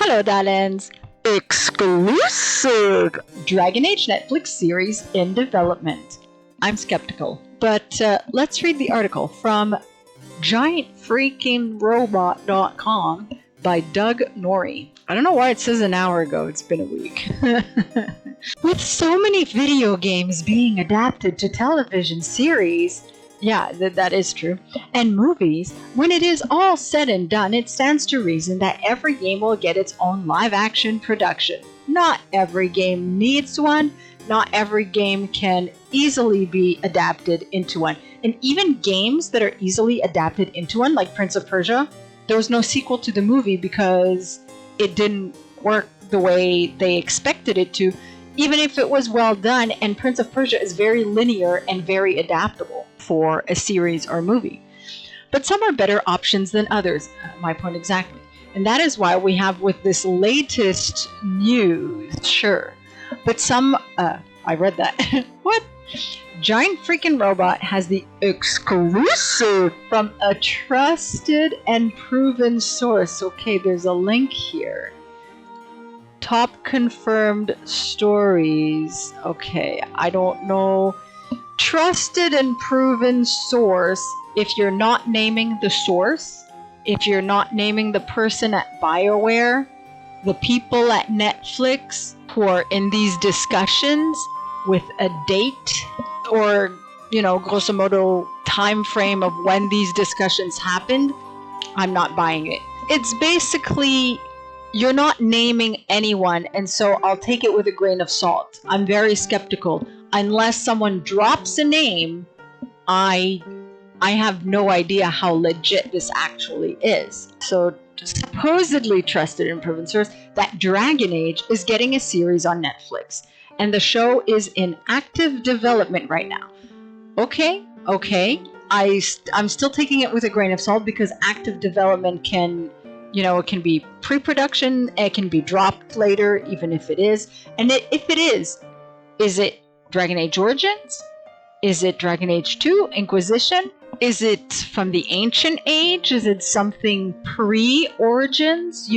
Hello, darlings! Exclusive Dragon Age Netflix series in development. I'm skeptical, but let's read the article from Giant Freakin Robot.com by Doug Norrie. I don't know why it says an hour ago, it's been a week. With so many video games being adapted to television series, yeah, that is true, and movies, when it is all said and done, it stands to reason that every game will get its own live-action production. Not every game needs one, not every game can easily be adapted into one. And even games that are easily adapted into one, like Prince of Persia, there was no sequel to the movie because it didn't work the way they expected it to, even if it was well done, and Prince of Persia is very linear and very adaptable for a series or movie. But some are better options than others, my point exactly. And that is why we have with this latest news, sure. But some, I read that. What? Giant Freakin Robot has the exclusive from a trusted and proven source. Okay, there's a link here. Top confirmed stories. Okay, I don't know. Trusted and proven source. If you're not naming the source, if you're not naming the person at BioWare, the people at Netflix who are in these discussions with a date or, grosso modo time frame of when these discussions happened, I'm not buying it. It's basically, you're not naming anyone, and so I'll take it with a grain of salt. I'm very skeptical. Unless someone drops a name, I have no idea how legit this actually is. So supposedly trusted and proven source that Dragon Age is getting a series on Netflix, and the show is in active development right now. Okay. I'm still taking it with a grain of salt because active development can, it can be pre-production, it can be dropped later, even if it is. And if it is it Dragon Age Origins? Is it Dragon Age 2 Inquisition? Is it from the Ancient Age? Is it something pre-Origins?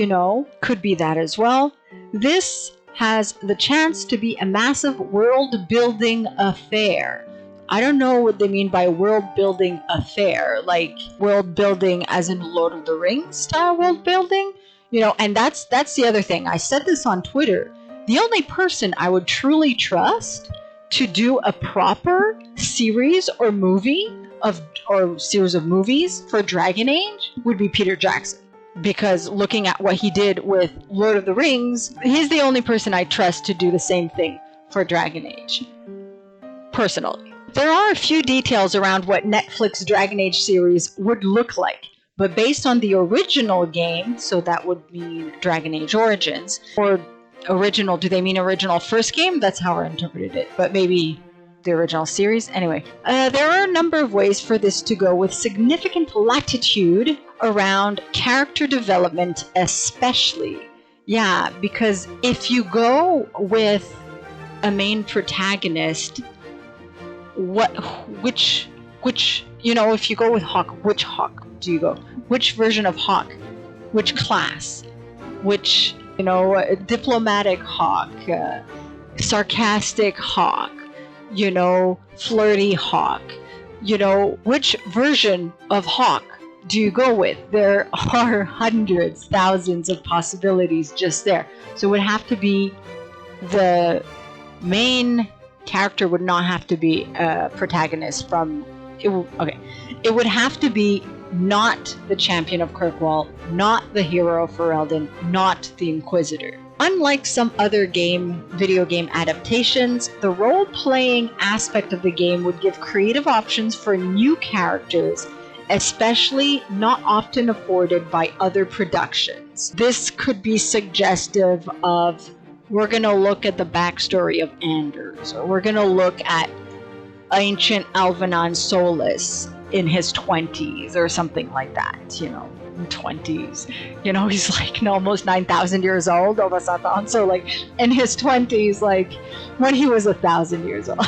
Could be that as well. This has the chance to be a massive world-building affair. I don't know what they mean by world-building affair, like world-building as in Lord of the Rings style world-building? And that's the other thing. I said this on Twitter. The only person I would truly trust to do a proper series or series of movies for Dragon Age would be Peter Jackson. Because looking at what he did with Lord of the Rings, he's the only person I trust to do the same thing for Dragon Age. Personally. There are a few details around what Netflix Dragon Age series would look like. But based on the original game, so that would mean Dragon Age Origins, or original, do they mean original first game? That's how I interpreted it. But maybe the original series. Anyway, there are a number of ways for this to go with significant latitude around character development, especially. Yeah, because if you go with a main protagonist, if you go with Hawk, which Hawk do you go? Which version of Hawk? Which class? Which, diplomatic Hawk, sarcastic Hawk, flirty Hawk, which version of Hawk do you go with? There are hundreds, thousands of possibilities just there. So it would have to be the main character would not have to be a protagonist it would have to be not the champion of Kirkwall, not the hero of Ferelden, not the Inquisitor. Unlike some other video game adaptations, the role-playing aspect of the game would give creative options for new characters, especially not often afforded by other productions. This could be suggestive of, we're going to look at the backstory of Anders, or we're going to look at ancient Alvanon Solus in his 20s, or something like that, 20s. He's like almost 9,000 years old, so in his 20s, when he was 1,000 years old.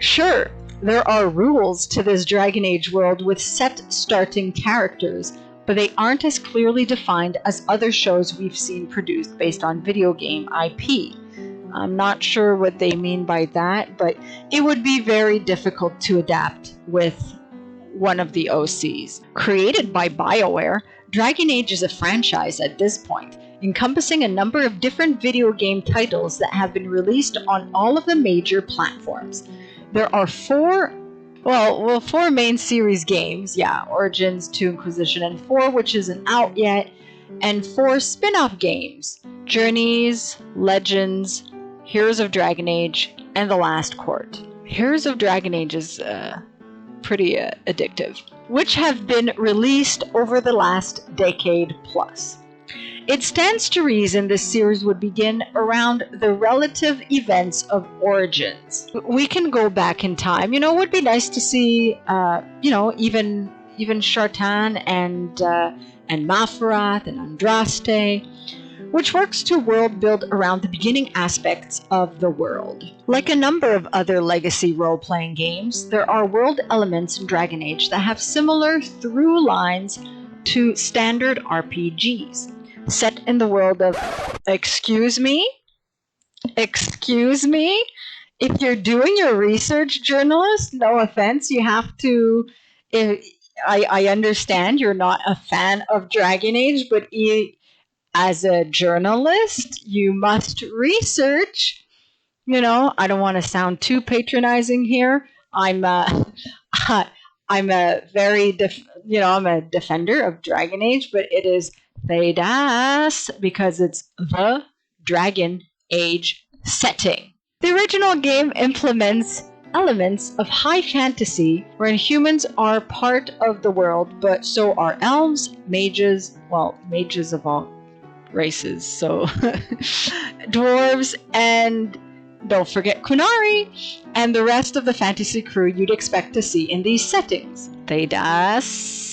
Sure, there are rules to this Dragon Age world with set starting characters, but they aren't as clearly defined as other shows we've seen produced based on video game IP. I'm not sure what they mean by that, but it would be very difficult to adapt with one of the OCs. Created by BioWare, Dragon Age is a franchise at this point, encompassing a number of different video game titles that have been released on all of the major platforms. There are four main series games, Origins, 2 Inquisition, and 4, which isn't out yet, and 4 spin-off games, Journeys, Legends, Heroes of Dragon Age, and The Last Court. Heroes of Dragon Age is pretty addictive, which have been released over the last decade plus. It stands to reason this series would begin around the relative events of Origins. We can go back in time. It would be nice to see, even Shartan and Mapharath and Andraste, which works to world build around the beginning aspects of the world. Like a number of other legacy role-playing games, there are world elements in Dragon Age that have similar through lines to standard RPGs. Set in the world of... Excuse me? If you're doing your research, journalist, no offense, you have to... I understand you're not a fan of Dragon Age, but as a journalist, you must research. I don't want to sound too patronizing here. I'm a defender of Dragon Age, but it is Thedas because it's the Dragon Age setting. The original game implements elements of high fantasy wherein humans are part of the world, but so are elves, mages of all races, so dwarves, and don't forget Kunari, and the rest of the fantasy crew you'd expect to see in these settings. Thedas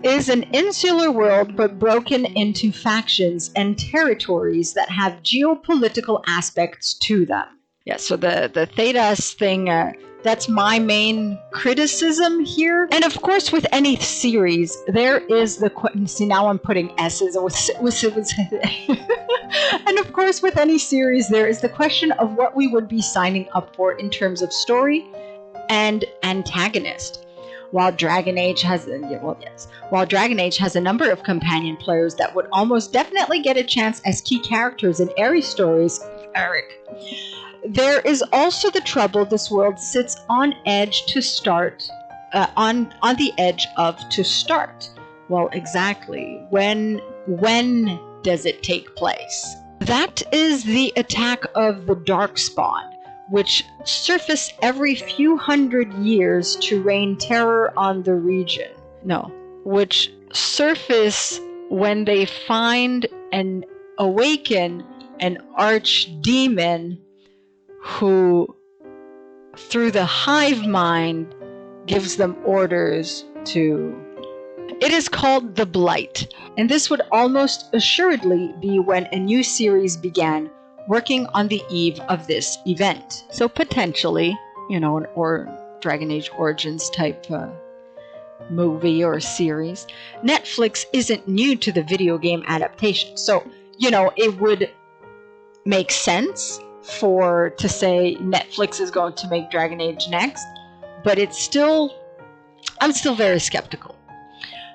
is an insular world but broken into factions and territories that have geopolitical aspects to them. Yeah, so the Thedas thing, that's my main criticism here. And of course, with any series, there is the... See, now I'm putting S's And of course, with any series, there is the question of what we would be signing up for in terms of story and antagonist. While Dragon Age has a number of companion players that would almost definitely get a chance as key characters in Aerie stories, there is also the trouble this world sits on edge to start, on the edge of to start. Well, exactly. When does it take place? That is the attack of the Darkspawn, which surface every few hundred years to rain terror on the region. Which surface when they find and awaken an archdemon who, through the hive mind, gives them orders to... It is called the Blight, and this would almost assuredly be when a new series began, working on the eve of this event. So potentially, or Dragon Age Origins type movie or series. Netflix isn't new to the video game adaptation, so, it would make sense to say Netflix is going to make Dragon Age next, but I'm still very skeptical.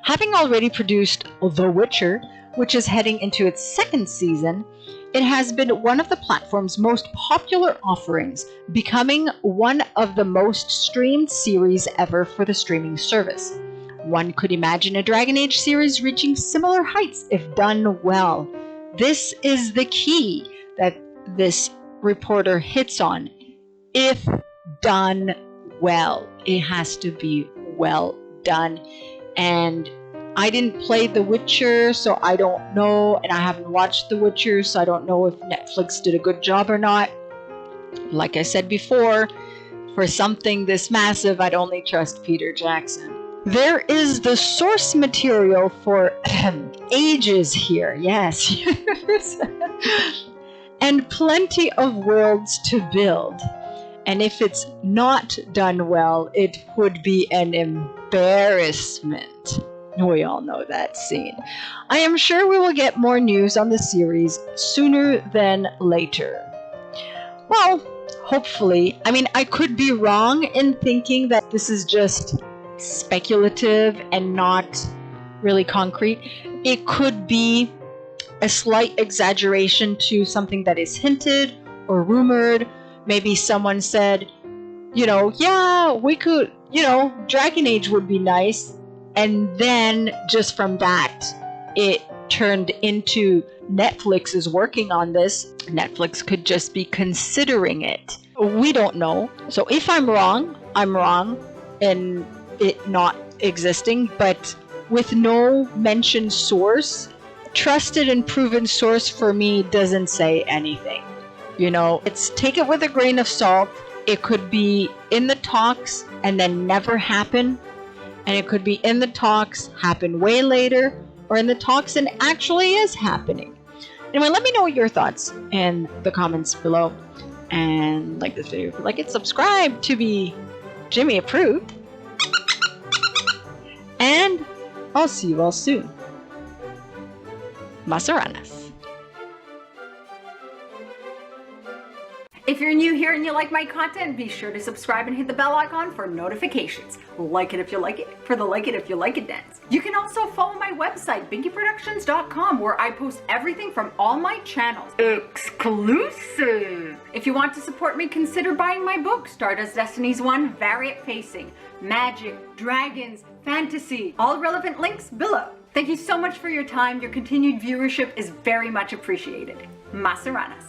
Having already produced The Witcher, which is heading into its second season, it has been one of the platform's most popular offerings, becoming one of the most streamed series ever for the streaming service. One could imagine a Dragon Age series reaching similar heights if done well. This is the key that this reporter hits on. If done well. It has to be well done. And I didn't play The Witcher, so I don't know, and I haven't watched The Witcher, so I don't know if Netflix did a good job or not. Like I said before, for something this massive, I'd only trust Peter Jackson. There is the source material for ages here, yes. And plenty of worlds to build. And if it's not done well, it would be an embarrassment. We all know that scene. I am sure we will get more news on the series sooner than later. Well, hopefully. I mean, I could be wrong in thinking that this is just speculative and not really concrete. It could be a slight exaggeration to something that is hinted or rumored. Maybe someone said, yeah, we could, Dragon Age would be nice. And then just from that, it turned into Netflix is working on this. Netflix could just be considering it. We don't know. So if I'm wrong, I'm wrong in it not existing. But with no mentioned source, trusted and proven source for me doesn't say anything. It's take it with a grain of salt. It could be in the talks and then never happen. And it could be in the talks, happen way later, or in the talks and actually is happening. Anyway, let me know your thoughts in the comments below. And like this video if you like it, subscribe to be Jimmy approved. And I'll see you all soon. Masaranas. If you're new here and you like my content, be sure to subscribe and hit the bell icon for notifications. Like it if you like it, for the like it if you like it dance. You can also follow my website, binkyproductions.com, where I post everything from all my channels. Exclusive! If you want to support me, consider buying my book, Stardust Destinies 1 Variant Facing. Magic, dragons, fantasy, all relevant links below. Thank you so much for your time. Your continued viewership is very much appreciated. Masaranas.